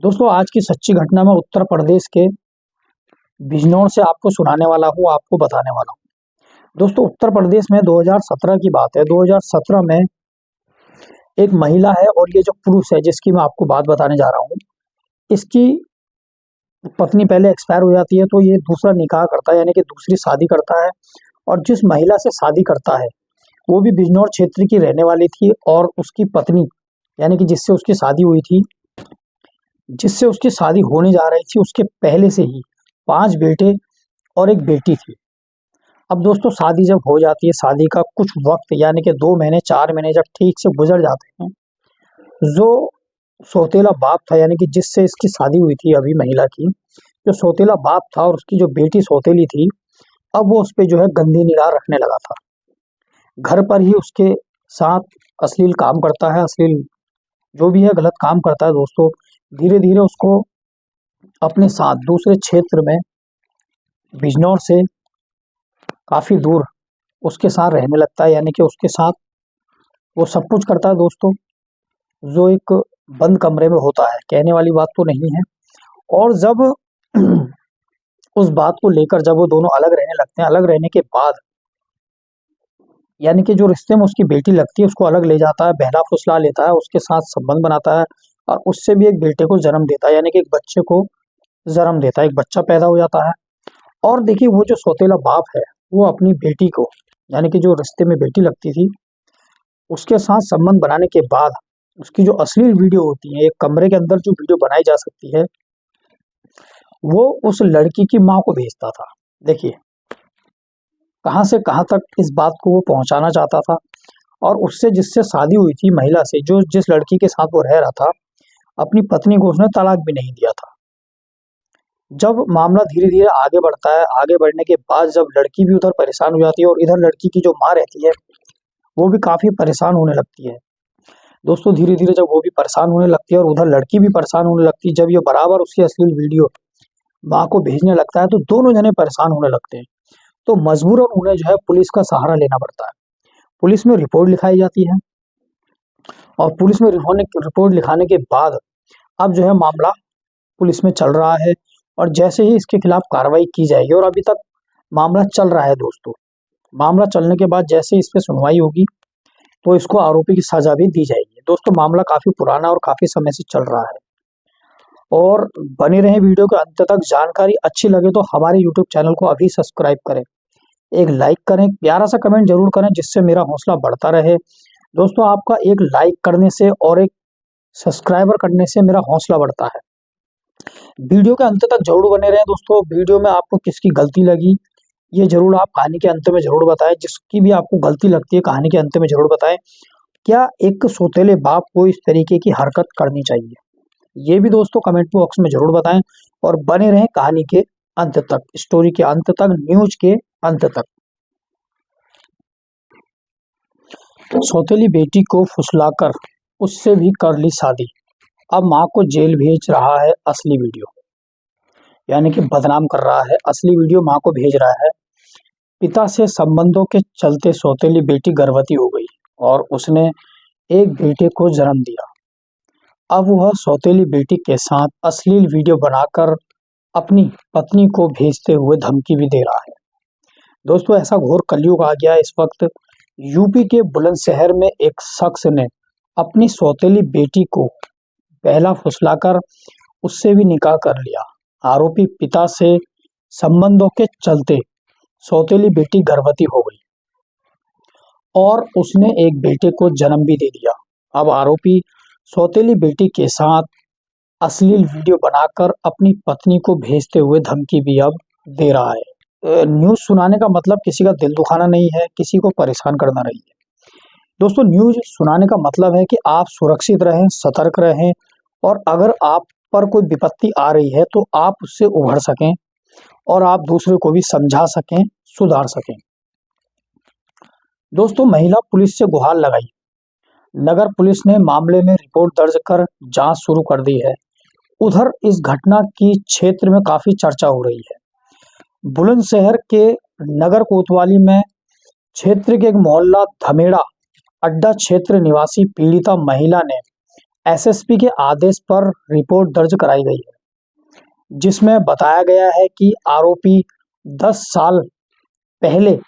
दोस्तों आज की सच्ची घटना मैं उत्तर प्रदेश के बिजनौर से आपको सुनाने वाला हूँ, आपको बताने वाला हूँ। दोस्तों उत्तर प्रदेश में 2017 की बात है। 2017 में एक महिला है और ये जो पुरुष है जिसकी मैं आपको बात बताने जा रहा हूँ, इसकी पत्नी पहले एक्सपायर हो जाती है तो ये दूसरा निकाह करता है, यानी कि दूसरी शादी करता है। और जिस महिला से शादी करता है वो भी बिजनौर क्षेत्र की रहने वाली थी और उसकी पत्नी यानी कि जिससे उसकी शादी होने जा रही थी उसके पहले से ही 5 बेटे और 1 बेटी थी। अब दोस्तों शादी जब हो जाती है, शादी का कुछ वक़्त यानी कि 2 महीने 4 महीने जब ठीक से गुज़र जाते हैं, जो सौतेला बाप था यानी कि जिससे इसकी शादी हुई थी अभी महिला की, जो सौतेला बाप था और उसकी जो बेटी सौतेली थी, अब वो उसपे जो है गंदी निगाह रखने लगा था। घर पर ही उसके साथ अश्लील काम करता है, अश्लील जो भी है गलत काम करता है दोस्तों। धीरे-धीरे उसको अपने साथ दूसरे क्षेत्र में बिजनौर से काफ़ी दूर उसके साथ रहने लगता है, यानी कि उसके साथ वो सब कुछ करता है दोस्तों, जो एक बंद कमरे में होता है। कहने वाली बात तो नहीं है। और जब उस बात को लेकर जब वो दोनों अलग रहने लगते हैं, अलग रहने के बाद यानी कि जो रिश्ते में उसकी बेटी लगती है उसको अलग ले जाता है, बहला-फुसला लेता है, उसके साथ संबंध बनाता है और उससे भी एक बेटे को जन्म देता है, यानी कि एक बच्चे को जन्म देता है, एक बच्चा पैदा हो जाता है। और देखिए वो जो सौतेला बाप है, वो अपनी बेटी को यानी कि जो रिश्ते में बेटी लगती थी, उसके साथ संबंध बनाने के बाद उसकी जो अश्लील वीडियो होती है, एक कमरे के अंदर जो वीडियो बनाई जा सकती है, वो उस लड़की की माँ को भेजता था। देखिए, कहाँ से कहाँ तक इस बात को वो पहुँचाना चाहता था। और उससे जिससे शादी हुई थी महिला से, जो जिस लड़की के साथ वो रह रहा था, अपनी पत्नी को उसने तलाक भी नहीं दिया था। जब मामला धीरे-धीरे आगे बढ़ता है, आगे बढ़ने के बाद जब लड़की भी उधर परेशान हो जाती है और इधर लड़की की जो माँ रहती है, वो भी काफ़ी परेशान होने लगती है। दोस्तों धीरे-धीरे जब वो भी परेशान होने लगती है और उधर लड़की भी परेशान होने लगती है, जब ये बराबर उसकी अश्लील वीडियो माँ को भेजने लगता है, तो दोनों जने परेशान होने लगते हैं। तो मजबूरन उन्हें जो है पुलिस का सहारा लेना पड़ता है। पुलिस में रिपोर्ट लिखाई जाती है और पुलिस में रिपोर्ट लिखाने के बाद अब जो है मामला पुलिस में चल रहा है और जैसे ही इसके खिलाफ कार्रवाई की जाएगी, और अभी तक मामला चल रहा है दोस्तों। मामला चलने के बाद जैसे ही इस पे सुनवाई होगी, तो इसको आरोपी की सज़ा भी दी जाएगी। दोस्तों मामला काफ़ी पुराना और काफ़ी समय से चल रहा है। और बने रहें वीडियो के अंत तक। जानकारी अच्छी लगे तो हमारे यूट्यूब चैनल को अभी सब्सक्राइब करें, एक लाइक करें, प्यारा सा कमेंट ज़रूर करें जिससे मेरा हौसला बढ़ता रहे। दोस्तों आपका एक लाइक करने से और एक सब्सक्राइबर करने से मेरा हौसला बढ़ता है। वीडियो के अंत तक ज़रूर बने रहें दोस्तों। वीडियो में आपको किसकी गलती लगी, ये ज़रूर आप कहानी के अंत में ज़रूर बताएँ। जिसकी भी आपको गलती लगती है कहानी के अंत में ज़रूर बताएँ। क्या एक सौतेले बाप को इस तरीके की हरकत करनी चाहिए? ये भी दोस्तों कमेंट बॉक्स में ज़रूर बताएँ और बने रहें कहानी के अंत तक, स्टोरी के अंत तक, न्यूज़ के अंत तक। सौतेली बेटी को फुसलाकर उससे भी कर ली शादी, अब माँ को जेल भेज रहा है असली वीडियो, यानी कि बदनाम कर रहा है, असली वीडियो माँ को भेज रहा है। पिता से संबंधों के चलते सौतेली बेटी गर्भवती हो गई और उसने एक बेटे को जन्म दिया। अब वह सौतेली बेटी के साथ अश्लील वीडियो बनाकर अपनी पत्नी को भेजते हुए धमकी भी दे रहा है। दोस्तों ऐसा घोर कलयुग आ गया है इस वक्त। यूपी के बुलंदशहर में एक शख्स ने अपनी सौतेली बेटी को पहला फुसलाकर उससे भी निकाह कर लिया। आरोपी पिता से संबंधों के चलते सौतेली बेटी गर्भवती हो गई और उसने एक बेटे को जन्म भी दे दिया। अब आरोपी सौतेली बेटी के साथ अश्लील वीडियो बनाकर अपनी पत्नी को भेजते हुए धमकी भी अब दे रहा है। न्यूज़ सुनाने का मतलब किसी का दिल दुखाना नहीं है, किसी को परेशान करना नहीं है। दोस्तों न्यूज़ सुनाने का मतलब है कि आप सुरक्षित रहें, सतर्क रहें और अगर आप पर कोई विपत्ति आ रही है तो आप उससे उभर सकें और आप दूसरे को भी समझा सकें, सुधार सकें। दोस्तों महिला पुलिस से गुहार लगाई। नगर पुलिस ने मामले में रिपोर्ट दर्ज कर जांच शुरू कर दी है। उधर इस घटना की क्षेत्र में काफी चर्चा हो रही है। बुलंदशहर के नगर कोतवाली में क्षेत्र के एक मोहल्ला धमेड़ा अड्डा क्षेत्र निवासी पीड़िता महिला ने एसएसपी के आदेश पर रिपोर्ट दर्ज कराई गई है, जिसमें बताया गया है कि आरोपी 10 साल पहले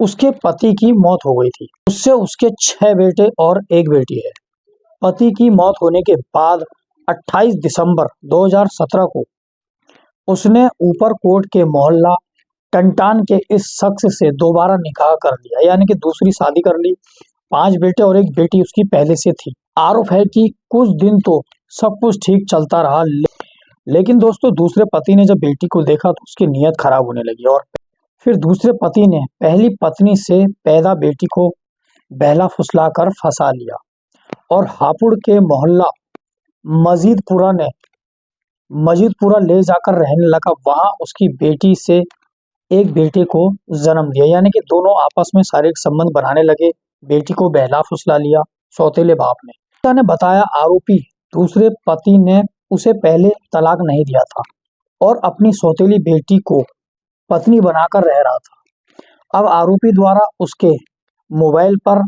उसके पति की मौत हो गई थी। उससे उसके 6 बेटे और 1 बेटी है। पति की मौत होने के बाद 28 दिसंबर 2017 को उसने ऊपर कोट के मोहल्ला टंटान के इस शख्स से दोबारा निकाह कर लिया, यानी कि दूसरी शादी कर ली। 5 बेटे और 1 बेटी उसकी पहले से थी। आरोप है कि कुछ दिन तो सब कुछ ठीक चलता रहा, लेकिन दोस्तों दूसरे पति ने जब बेटी को देखा तो उसकी नीयत खराब होने लगी और फिर दूसरे पति ने पहली पत्नी से पैदा बेटी को बहला फुसला कर फंसा लिया और हापुड़ के मोहल्ला मजीदपुरा ले जाकर रहने लगा। वहां उसकी बेटी से एक बेटे को जन्म दिया, यानी कि दोनों आपस में शारीरिक संबंध बनाने लगे। बेटी को बहला फुसला लिया सौतेले बाप ने। पिता ने बताया आरोपी दूसरे पति ने उसे पहले तलाक नहीं दिया था और अपनी सौतेली बेटी को पत्नी बनाकर रह रहा था। अब आरोपी द्वारा उसके मोबाइल पर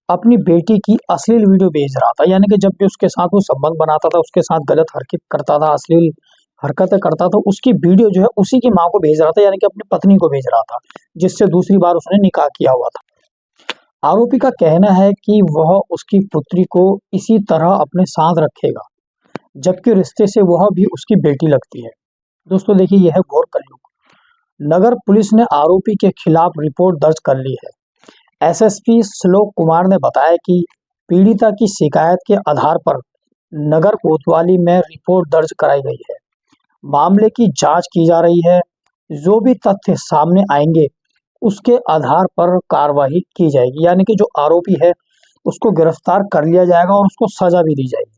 अपनी बेटी की अश्लील वीडियो भेज रहा था, यानी कि जब भी उसके साथ वो संबंध बनाता था, उसके साथ गलत हरकत करता था, अश्लील हरकतें करता था, उसकी वीडियो जो है उसी की माँ को भेज रहा था, यानी कि अपनी पत्नी को भेज रहा था, जिससे दूसरी बार उसने निकाह किया हुआ था। आरोपी का कहना है कि वह उसकी पुत्री को इसी तरह अपने साथ रखेगा, जबकि रिश्ते से वह भी उसकी बेटी लगती है। दोस्तों देखिए, यह है घोर कलयुग। नगर पुलिस ने आरोपी के खिलाफ रिपोर्ट दर्ज कर ली है। एसएसपी श्लोक कुमार ने बताया कि पीड़िता की शिकायत के आधार पर नगर कोतवाली में रिपोर्ट दर्ज कराई गई है। मामले की जांच की जा रही है। जो भी तथ्य सामने आएंगे उसके आधार पर कार्रवाई की जाएगी, यानी कि जो आरोपी है उसको गिरफ्तार कर लिया जाएगा और उसको सजा भी दी जाएगी।